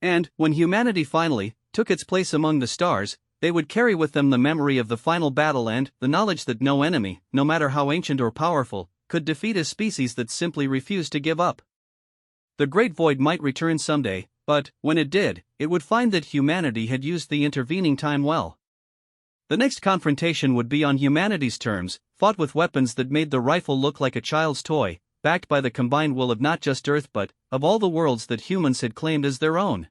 And, when humanity finally took its place among the stars, they would carry with them the memory of the final battle and the knowledge that no enemy, no matter how ancient or powerful, could defeat a species that simply refused to give up. The Great Void might return someday, but, when it did, it would find that humanity had used the intervening time well. The next confrontation would be on humanity's terms, fought with weapons that made the rifle look like a child's toy, backed by the combined will of not just Earth but of all the worlds that humans had claimed as their own.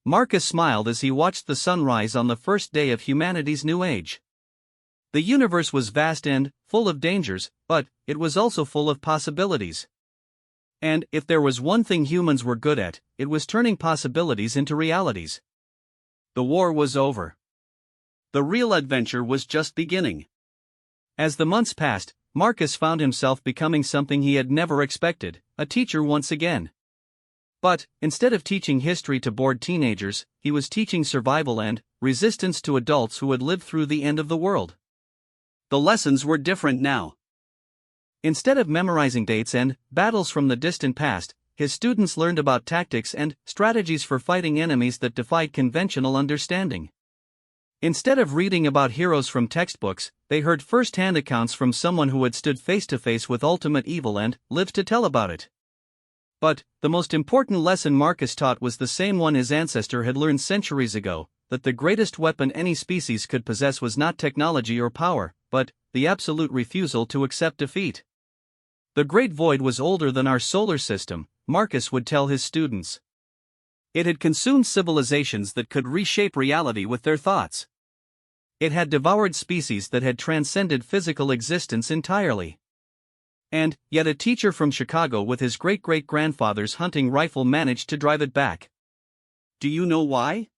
Marcus smiled as he watched the sun rise on the first day of humanity's new age. The universe was vast and full of dangers, but it was also full of possibilities. And if there was one thing humans were good at, it was turning possibilities into realities. The war was over. The real adventure was just beginning. As the months passed, Marcus found himself becoming something he had never expected, a teacher once again. But, instead of teaching history to bored teenagers, he was teaching survival and resistance to adults who had lived through the end of the world. The lessons were different now. Instead of memorizing dates and battles from the distant past, his students learned about tactics and strategies for fighting enemies that defied conventional understanding. Instead of reading about heroes from textbooks, they heard first-hand accounts from someone who had stood face-to-face with ultimate evil and lived to tell about it. But the most important lesson Marcus taught was the same one his ancestor had learned centuries ago, that the greatest weapon any species could possess was not technology or power, but the absolute refusal to accept defeat. The Great Void was older than our solar system, Marcus would tell his students. It had consumed civilizations that could reshape reality with their thoughts. It had devoured species that had transcended physical existence entirely. And yet a teacher from Chicago with his great-great-grandfather's hunting rifle managed to drive it back. Do you know why?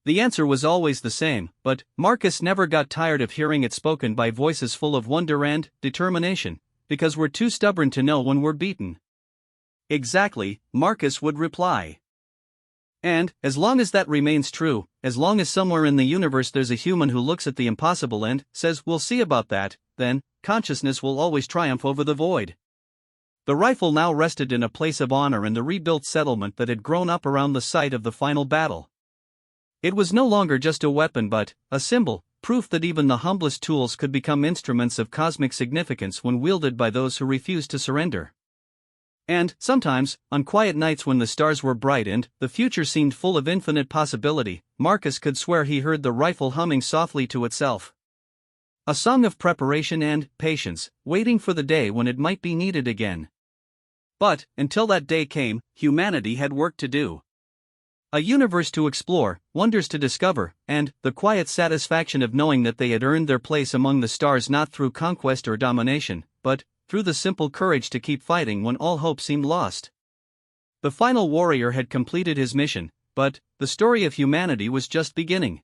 The answer was always the same, but Marcus never got tired of hearing it spoken by voices full of wonder and determination, because we're too stubborn to know when we're beaten. Exactly, Marcus would reply. And, as long as that remains true, as long as somewhere in the universe there's a human who looks at the impossible and says we'll see about that, then consciousness will always triumph over the void. The rifle now rested in a place of honor in the rebuilt settlement that had grown up around the site of the final battle. It was no longer just a weapon but a symbol, proof that even the humblest tools could become instruments of cosmic significance when wielded by those who refused to surrender. And, sometimes, on quiet nights when the stars were bright and the future seemed full of infinite possibility, Marcus could swear he heard the rifle humming softly to itself. A song of preparation and patience, waiting for the day when it might be needed again. But, until that day came, humanity had work to do. A universe to explore, wonders to discover, and the quiet satisfaction of knowing that they had earned their place among the stars not through conquest or domination, but through the simple courage to keep fighting when all hope seemed lost. The final warrior had completed his mission, but the story of humanity was just beginning.